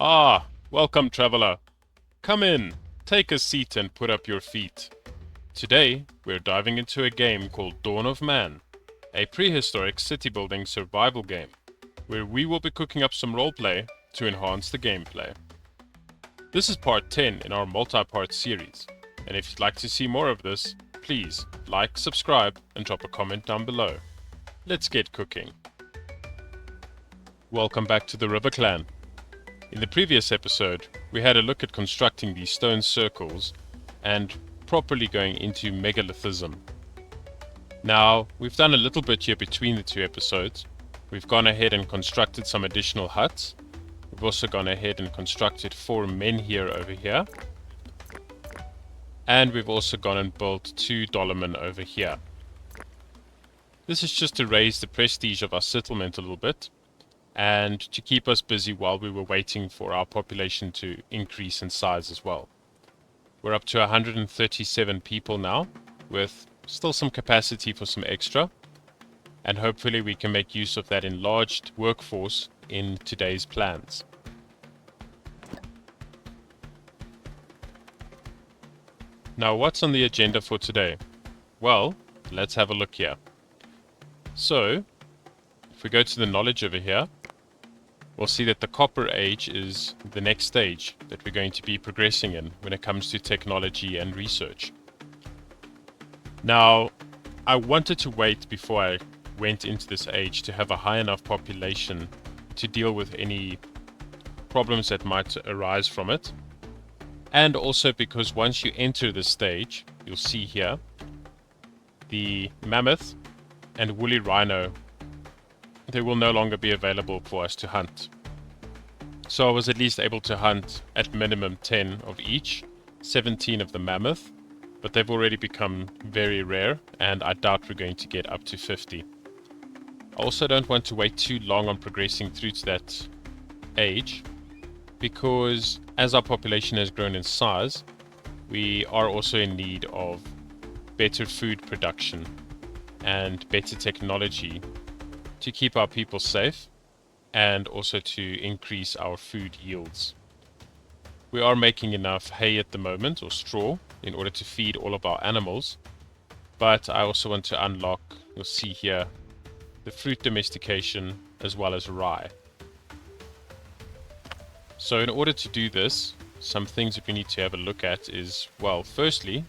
Ah, welcome traveler. Come in, take a seat and put up your feet. Today, we're diving into a game called Dawn of Man, a prehistoric city building survival game, where we will be cooking up some roleplay to enhance the gameplay. This is part 10 in our multi-part series, and if you'd like to see more of this, please like, subscribe, and drop a comment down below. Let's get cooking. Welcome back to the River Clan. In the previous episode, we had a look at constructing these stone circles and properly going into megalithism. Now, we've done a little bit here between the two episodes. We've gone ahead and constructed some additional huts. We've also gone ahead and constructed 4 menhir over here. And we've also gone and built 2 dolmen over here. This is just to raise the prestige of our settlement a little bit, and to keep us busy while we were waiting for our population to increase in size as well. We're up to 137 people now, with still some capacity for some extra, and hopefully we can make use of that enlarged workforce in today's plans. Now, what's on the agenda for today? Well, let's have a look here. So, if we go to the knowledge over here, we'll see that the Copper Age is the next stage that we're going to be progressing in when it comes to technology and research. Now, I wanted to wait before I went into this age to have a high enough population to deal with any problems that might arise from it. And also because once you enter this stage, you'll see here, the mammoth and woolly rhino, they will no longer be available for us to hunt. So I was at least able to hunt at minimum 10 of each, 17 of the mammoth, but they've already become very rare, and I doubt we're going to get up to 50. I also don't want to wait too long on progressing through to that age, because as our population has grown in size, we are also in need of better food production and better technology to keep our people safe and also to increase our food yields. We are making enough hay at the moment, or straw, in order to feed all of our animals, but I also want to unlock, you'll see here, the fruit domestication as well as rye. So in order to do this, some things that we need to have a look at is, well, firstly,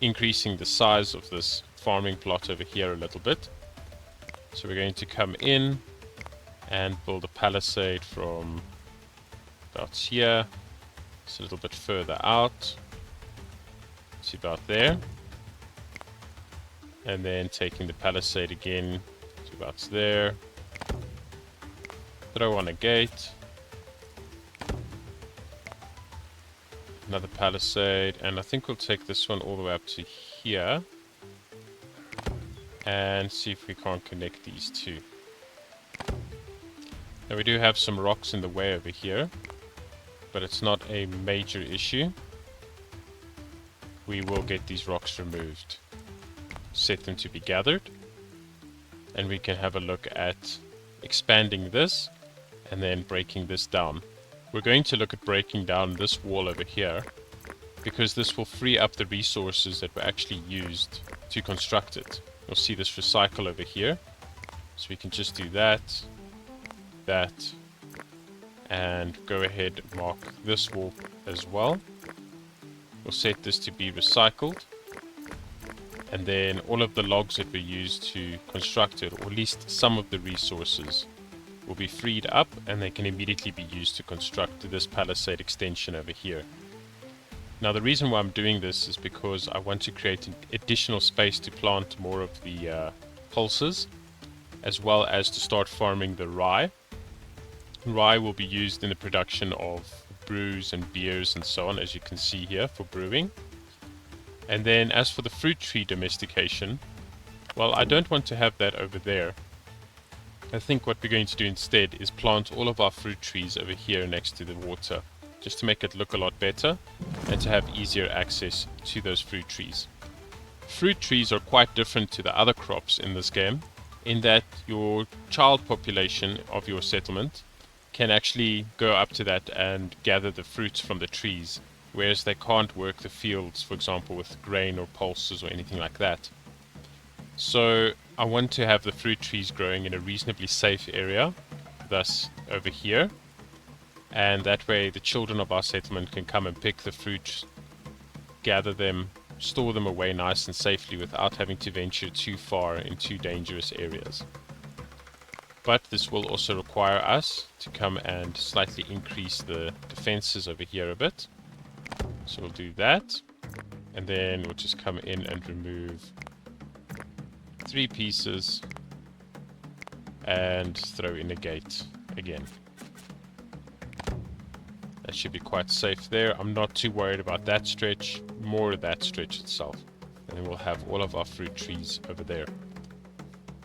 increasing the size of this farming plot over here a little bit. So we're going to come in and build a palisade from about here. It's a little bit further out. It's about there. And then taking the palisade again to about there. Throw on a gate. Another palisade. And I think we'll take this one all the way up to here. And see if we can't connect these two. Now we do have some rocks in the way over here, but it's not a major issue. We will get these rocks removed, set them to be gathered, and we can have a look at expanding this and then breaking this down. We're going to look at breaking down this wall over here, because this will free up the resources that were actually used to construct it. You'll see this recycle over here. So we can just do that, and go ahead and mark this wall as well. We'll set this to be recycled. And then all of the logs that were used to construct it, or at least some of the resources, will be freed up and they can immediately be used to construct this palisade extension over here. Now the reason why I'm doing this is because I want to create an additional space to plant more of the pulses, as well as to start farming the rye. Rye will be used in the production of brews and beers and so on, as you can see here, for brewing. And then as for the fruit tree domestication, well, I don't want to have that over there. I think what we're going to do instead is plant all of our fruit trees over here next to the water, just to make it look a lot better and to have easier access to those fruit trees. Fruit trees are quite different to the other crops in this game, in that your child population of your settlement can actually go up to that and gather the fruits from the trees, whereas they can't work the fields, for example, with grain or pulses or anything like that. So I want to have the fruit trees growing in a reasonably safe area, thus over here, and that way the children of our settlement can come and pick the fruit, gather them, store them away nice and safely without having to venture too far into dangerous areas. But this will also require us to come and slightly increase the defenses over here a bit. So we'll do that, and then we'll just come in and remove 3 pieces and throw in a gate again. That should be quite safe there. I'm not too worried about that stretch, more that stretch itself. And then we'll have all of our fruit trees over there.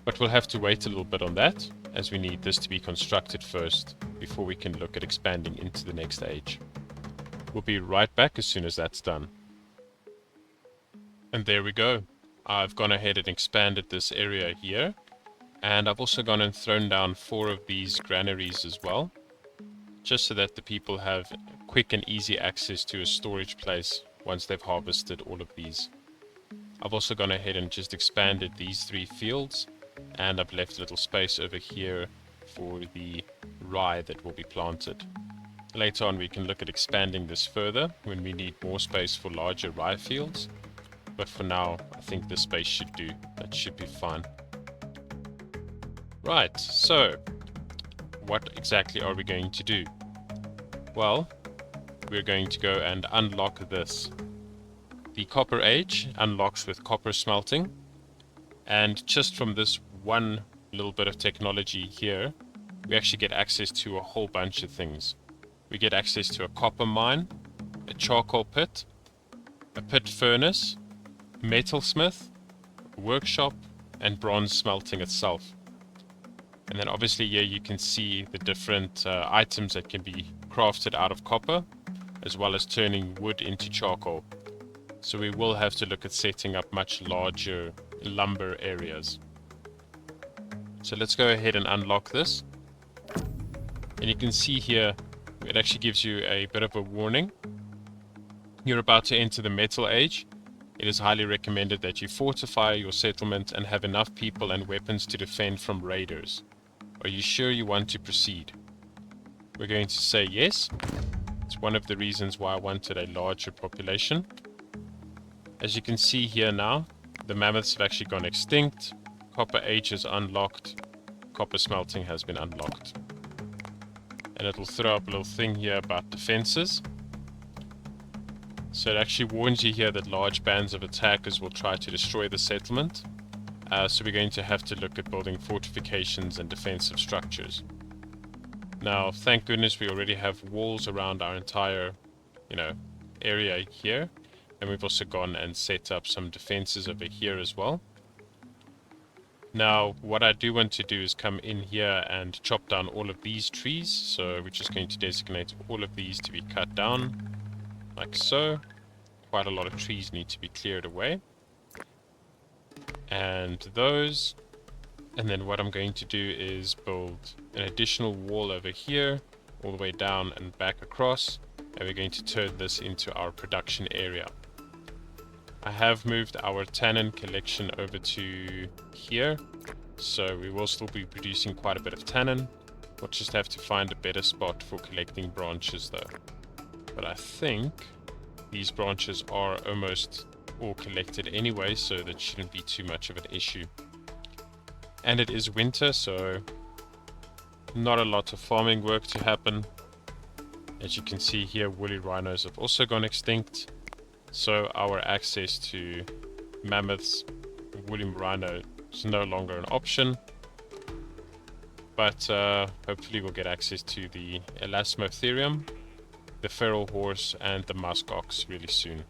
But we'll have to wait a little bit on that, as we need this to be constructed first before we can look at expanding into the next age. We'll be right back as soon as that's done. And there we go. I've gone ahead and expanded this area here, and I've also gone and thrown down 4 of these granaries as well, just so that the people have quick and easy access to a storage place once they've harvested all of these. I've also gone ahead and just expanded these 3 fields, and I've left a little space over here for the rye that will be planted. Later on we can look at expanding this further when we need more space for larger rye fields. But for now, I think this space should do. That should be fine. Right, so what exactly are we going to do? Well, we're going to go and unlock this. The Copper Age unlocks with copper smelting, and just from this one little bit of technology here, we actually get access to a whole bunch of things. We get access to a copper mine, a charcoal pit, a pit furnace, metalsmith, workshop, and bronze smelting itself. And then obviously here you can see the different items that can be crafted out of copper, as well as turning wood into charcoal. So we will have to look at setting up much larger lumber areas. So let's go ahead and unlock this. And you can see here, it actually gives you a bit of a warning. You're about to enter the Metal Age. It is highly recommended that you fortify your settlement and have enough people and weapons to defend from raiders. Are you sure you want to proceed? We're going to say yes. It's one of the reasons why I wanted a larger population. As you can see here now, the mammoths have actually gone extinct. Copper Age is unlocked. Copper smelting has been unlocked. And it'll throw up a little thing here about defenses. So it actually warns you here that large bands of attackers will try to destroy the settlement. So we're going to have to look at building fortifications and defensive structures. Now, thank goodness we already have walls around our entire, area here. And we've also gone and set up some defenses over here as well. Now, what I do want to do is come in here and chop down all of these trees. So we're just going to designate all of these to be cut down. Like so. Quite a lot of trees need to be cleared away. And those. And then what I'm going to do is build an additional wall over here, all the way down and back across. And we're going to turn this into our production area. I have moved our tannin collection over to here. So we will still be producing quite a bit of tannin. We'll just have to find a better spot for collecting branches though. But I think these branches are almost all collected anyway, so that shouldn't be too much of an issue. And it is winter, so not a lot of farming work to happen. As you can see here, woolly rhinos have also gone extinct, so our access to mammoths, woolly rhino is no longer an option. But hopefully we'll get access to the elasmotherium, the feral horse, and the muskox really soon.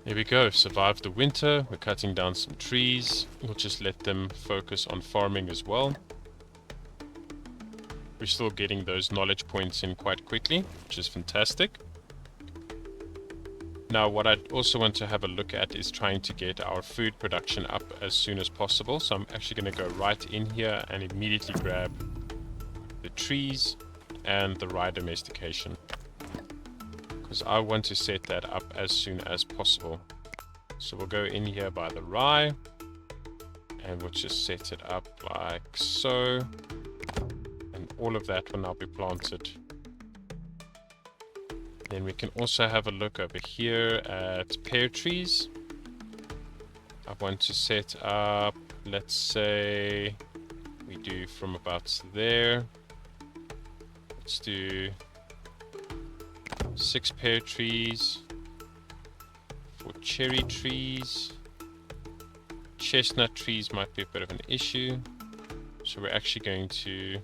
Here we go, survived the winter. We're cutting down some trees. We'll just let them focus on farming as well. We're still getting those knowledge points in quite quickly, which is fantastic. Now, what I also want to have a look at is trying to get our food production up as soon as possible. So I'm actually going to go right in here and immediately grab the trees and the rye domestication, because I want to set that up as soon as possible. So we'll go in here by the rye and we'll just set it up like so, and all of that will now be planted. Then we can also have a look over here at pear trees. I want to set up, let's say we do from about there. Let's do 6 pear trees, 4 cherry trees. Chestnut trees might be a bit of an issue, so we're actually going to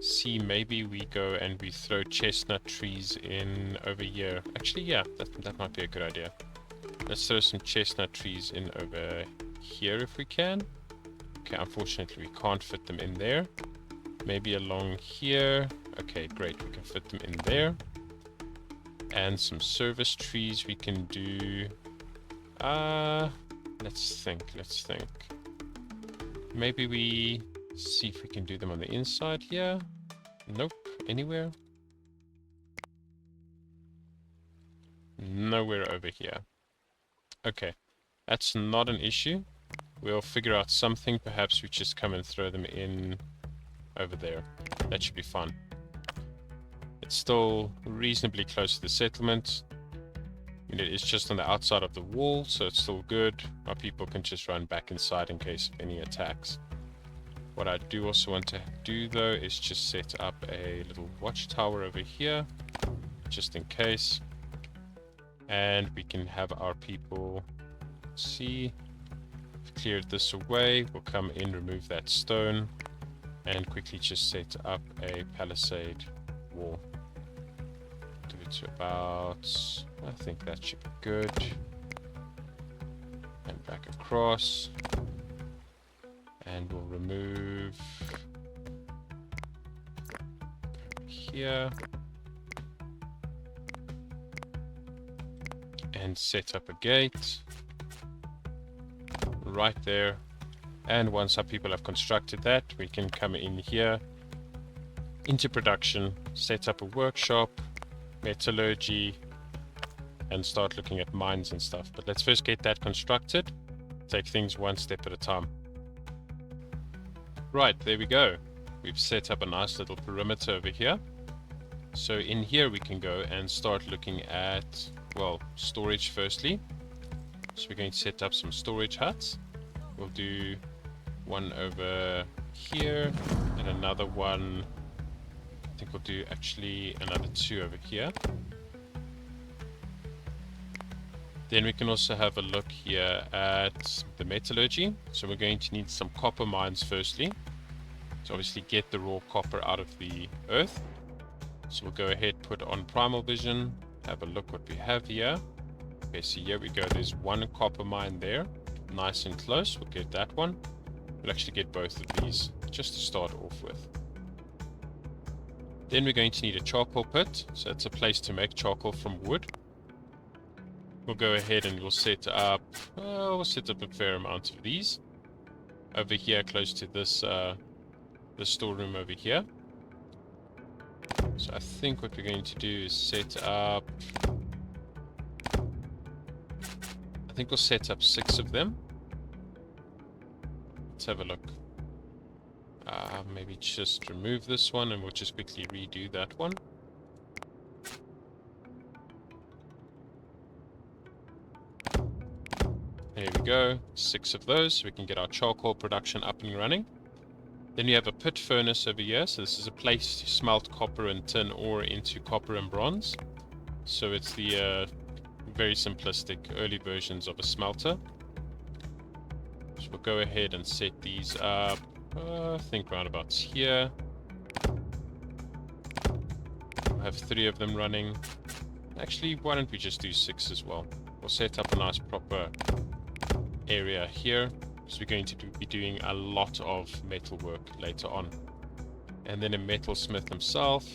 see, maybe we go and we throw chestnut trees in over here. Actually, yeah, that might be a good idea. Let's throw some chestnut trees in over here if we can. Okay, unfortunately we can't fit them in there. Maybe along here. Okay, great, we can fit them in there. And some service trees we can do. Let's think. Maybe we see if we can do them on the inside here. Nope. Anywhere? Nowhere over here. Okay. That's not an issue. We'll figure out something. Perhaps we just come and throw them in over there. That should be fun. It's still reasonably close to the settlement. I mean, it is just on the outside of the wall, so it's still good. Our people can just run back inside in case of any attacks. What I do also want to do, though, is just set up a little watchtower over here, just in case. And we can have our people see. We've cleared this away. We'll come in, remove that stone, and quickly just set up a palisade wall. Do it to about, I think that should be good. And back across. And we'll remove here and set up a gate right there. And once our people have constructed that, we can come in here into production, set up a workshop, metallurgy, and start looking at mines and stuff. But let's first get that constructed, take things one step at a time. Right, there we go. We've set up a nice little perimeter over here. So in here we can go and start looking at, well, storage firstly. So we're going to set up some storage huts. We'll do one over here and another one. I think we'll do actually another 2 over here. Then we can also have a look here at the metallurgy. So we're going to need some copper mines firstly, to obviously get the raw copper out of the earth. So we'll go ahead, put on primal vision, have a look what we have here. Okay, so here we go. There's one copper mine there, nice and close. We'll get that one. We'll actually get both of these just to start off with. Then we're going to need a charcoal pit. So it's a place to make charcoal from wood. We'll go ahead and we'll set up a fair amount of these over here close to this the storeroom over here. So I think what we're going to do is set up, I think we'll set up 6 of them. Let's have a look. Maybe just remove this one and we'll just quickly redo that one. There we go, 6 of those, so we can get our charcoal production up and running. Then we have a pit furnace over here, so this is a place to smelt copper and tin ore into copper and bronze. So it's the very simplistic early versions of a smelter. So we'll go ahead and set these up, I think roundabouts here. We'll have 3 of them running. Actually, why don't we just do 6 as well? We'll set up a nice proper area here, so we're going to be doing a lot of metal work later on. And then a metalsmith himself,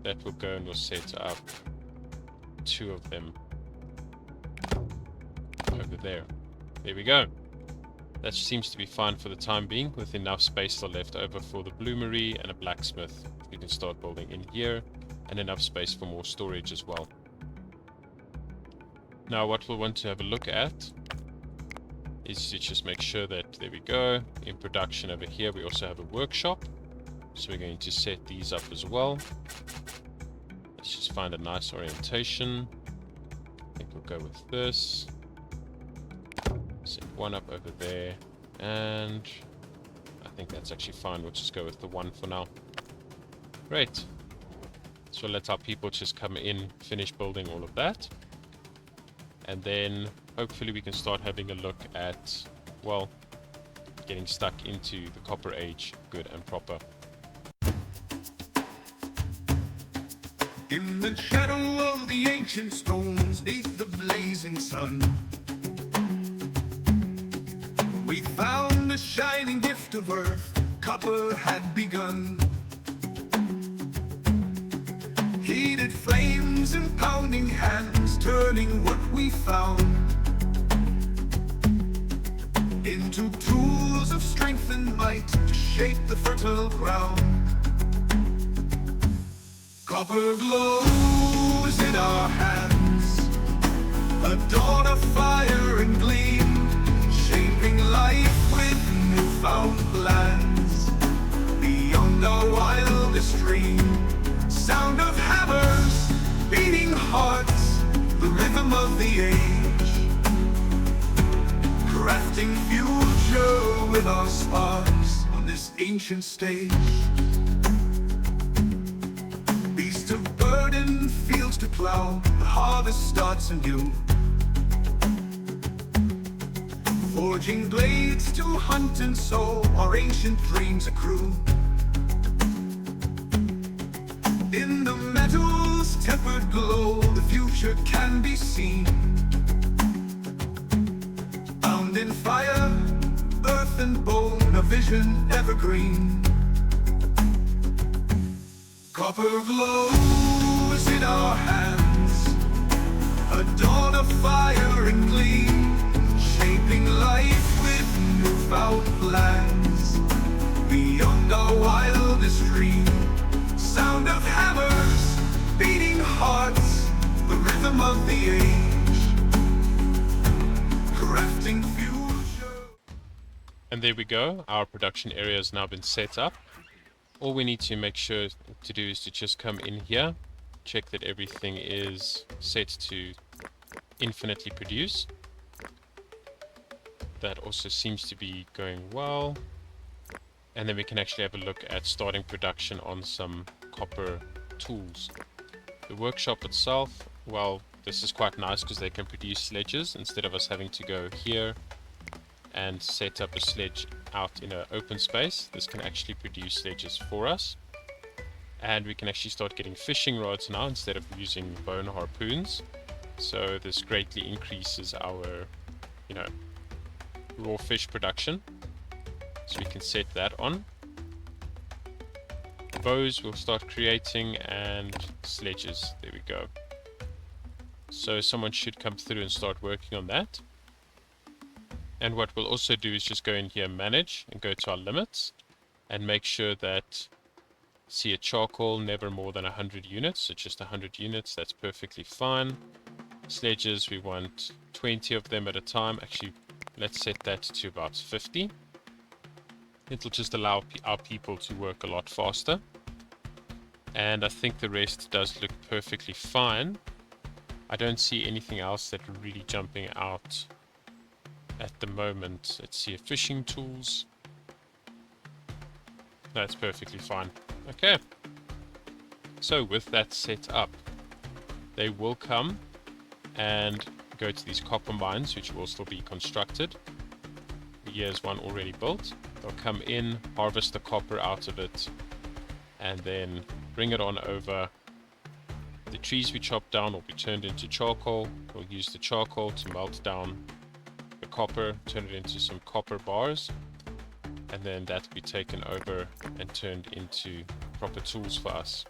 that will go and we'll set up 2 of them over there. There we go. That seems to be fine for the time being, with enough space still left over for the bloomery and a blacksmith. You can start building in here, and enough space for more storage as well. Now what we'll want to have a look at is to just make sure that, there we go, in production over here we also have a workshop. So we're going to set these up as well. Let's just find a nice orientation. I think we'll go with this. Set one up over there, and I think that's actually fine. We'll just go with the one for now. Great. So let our people just come in, finish building all of that. And then hopefully we can start having a look at, well, getting stuck into the Copper Age good and proper. In the shadow of the ancient stones, neath the blazing sun, we found a shining gift of earth. Copper had begun. Heated flames and pounding hands, turning what we found into tools of strength and might to shape the fertile ground. Copper glows in our hands, a dawn of fire and gleam, shaping life with newfound plans beyond our wildest dream. Sound of hammers, beating hearts, the rhythm of the age, crafting future with our sparks on this ancient stage. Beasts of burden, fields to plow, the harvest starts anew. Forging blades to hunt and sow, our ancient dreams accrue. In the metal's tempered glow, the future can be seen. Bound in fire, earth and bone, a vision evergreen. Copper glows in our hands, a dawn of fire and gleam, shaping life with newfound plans beyond our wildest dream. Sound of hammers, beating hearts, the rhythm of the age, crafting future. And there we go, our production area has now been set up. All we need to make sure to do is to just come in here, check that everything is set to infinitely produce. That also seems to be going well. And then we can actually have a look at starting production on some copper tools. The workshop itself, well, this is quite nice because they can produce sledges instead of us having to go here and set up a sledge out in an open space. This can actually produce sledges for us. And we can actually start getting fishing rods now instead of using bone harpoons. So this greatly increases our, raw fish production. So we can set that on. Bows we'll start creating, and sledges. There we go. So someone should come through and start working on that. And what we'll also do is just go in here, manage, and go to our limits, and make sure that, see, a charcoal never more than 100 units. So just 100 units, that's perfectly fine. Sledges, we want 20 of them at a time. Actually, let's set that to about 50. It'll just allow our people to work a lot faster. And I think the rest does look perfectly fine. I don't see anything else that really jumping out at the moment. Let's see, fishing tools. That's perfectly fine. Okay. So with that set up, they will come and go to these copper mines, which will still be constructed. Here's one already built. They'll come in, harvest the copper out of it, and then bring it on over. The trees we chop down will be turned into charcoal. We'll use the charcoal to melt down the copper, turn it into some copper bars, and then that will be taken over and turned into proper tools for us.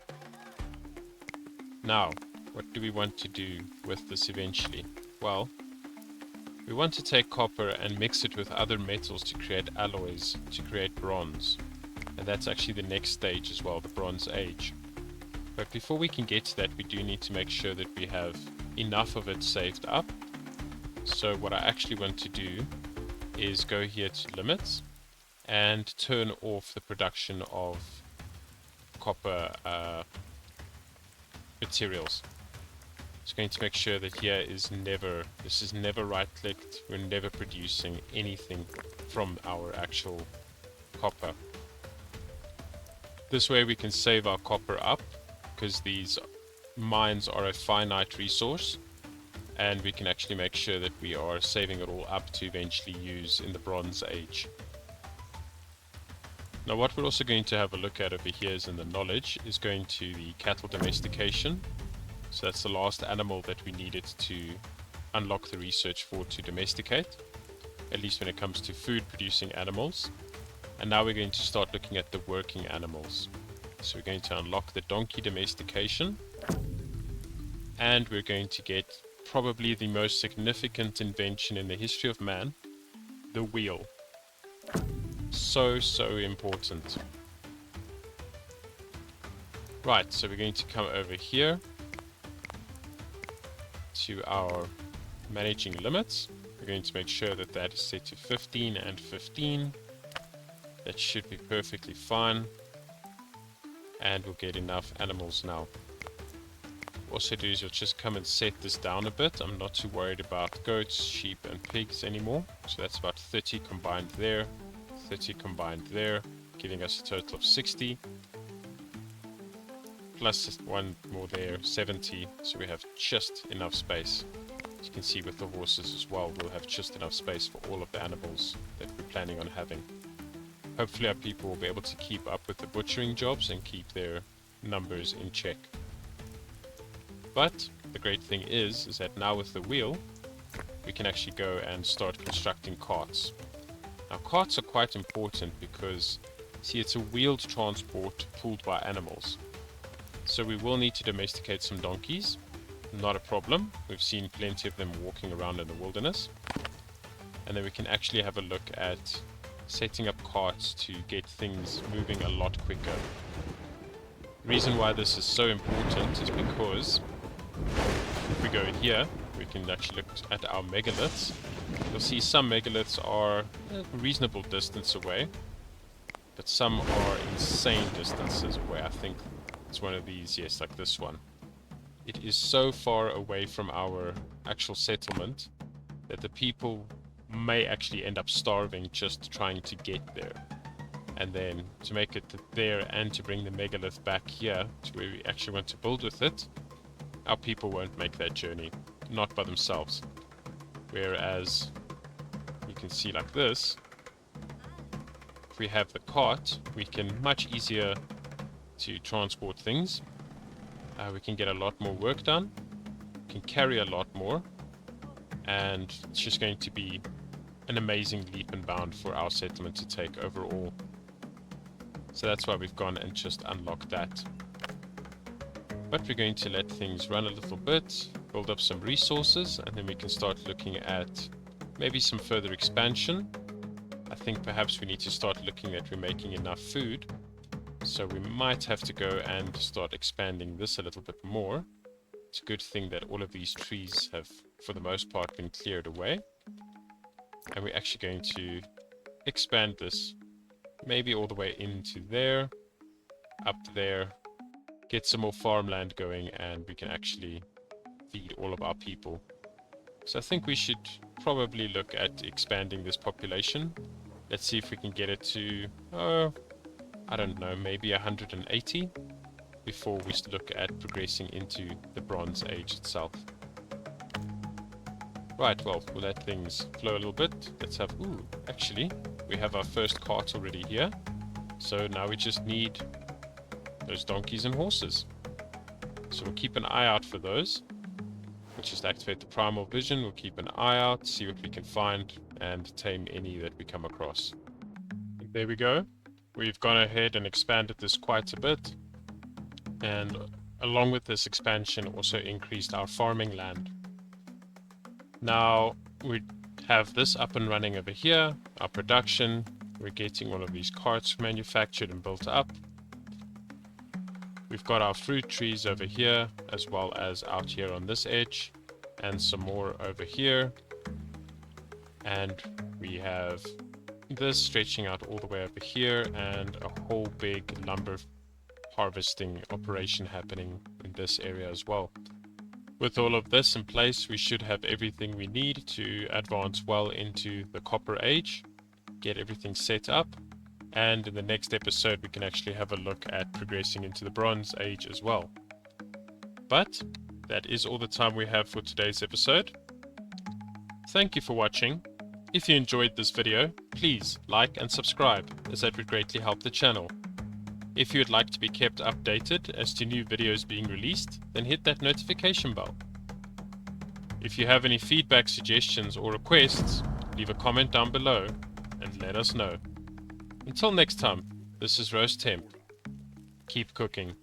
Now, what do we want to do with this eventually? Well, We want to take copper and mix it with other metals to create alloys, to create bronze. And that's actually the next stage as well, the Bronze Age. But before we can get to that, we do need to make sure that we have enough of it saved up. So what I actually want to do is go here to limits and turn off the production of copper materials. It's going to make sure that here is never, this is never right clicked, we're never producing anything from our actual copper. This way we can save our copper up, because these mines are a finite resource, and we can actually make sure that we are saving it all up to eventually use in the Bronze Age. Now what we're also going to have a look at over here is in the knowledge, is going to the cattle domestication. So that's the last animal that we needed to unlock the research for to domesticate, at least when it comes to food producing animals. And now we're going to start looking at the working animals. So we're going to unlock the donkey domestication, and we're going to get probably the most significant invention in the history of man, the wheel. So important. Right, so we're going to come over here to our managing limits. We're going to make sure that that is set to 15 and 15. That should be perfectly fine, and we'll get enough animals now. Also do is you'll just come and set this down a bit. I'm not too worried about goats, sheep and pigs anymore. So that's about 30 combined there, 30 combined there, giving us a total of 60. Plus one more there, 70, so we have just enough space. As you can see with the horses as well, we'll have just enough space for all of the animals that we're planning on having. Hopefully our people will be able to keep up with the butchering jobs and keep their numbers in check. But the great thing is that now with the wheel, we can actually go and start constructing carts. Now carts are quite important because, see, it's a wheeled transport pulled by animals. So we will need to domesticate some donkeys, not a problem. We've seen plenty of them walking around in the wilderness. And then we can actually have a look at setting up carts to get things moving a lot quicker. The reason why this is so important is because if we go in here, we can actually look at our megaliths. You'll see some megaliths are a reasonable distance away, but some are insane distances away. I think it's one of these, yes, like this one. It is so far away from our actual settlement that the people may actually end up starving just trying to get there. And then to make it there and to bring the megalith back here to where we actually want to build with it, our people won't make that journey, not by themselves. Whereas you can see like this, if we have the cart, we can much easier to transport things. We can get a lot more work done, can carry a lot more, and it's just going to be an amazing leap and bound for our settlement to take overall. So that's why we've gone and just unlocked that. But we're going to let things run a little bit, build up some resources, and then we can start looking at maybe some further expansion. I think perhaps we need to start looking at we're making enough food. So we might have to go and start expanding this a little bit more. It's a good thing that all of these trees have, for the most part, been cleared away. And we're actually going to expand this maybe all the way into there, up there, get some more farmland going, and we can actually feed all of our people. So I think we should probably look at expanding this population. Let's see if we can get it to, I don't know, maybe 180 before we look at progressing into the Bronze Age itself. Right, well, we'll let things flow a little bit. Let's have, actually, we have our first cart already here. So now we just need those donkeys and horses. So we'll keep an eye out for those. We'll just activate the primal vision. We'll keep an eye out, see what we can find, and tame any that we come across. There we go. We've gone ahead and expanded this quite a bit. And along with this expansion, also increased our farming land. Now, we have this up and running over here, our production. We're getting all of these carts manufactured and built up. We've got our fruit trees over here, as well as out here on this edge, and some more over here. And we have this stretching out all the way over here, and a whole big lumber harvesting operation happening in this area as well. With all of this in place, we should have everything we need to advance well into the Copper Age, get everything set up, and in the next episode we can actually have a look at progressing into the Bronze Age as well. But that is all the time we have for today's episode. Thank you for watching. If you enjoyed this video, please like and subscribe, as that would greatly help the channel. If you would like to be kept updated as to new videos being released, then hit that notification bell. If you have any feedback, suggestions or requests, leave a comment down below and let us know. Until next time, this is Roast Temp. Keep cooking.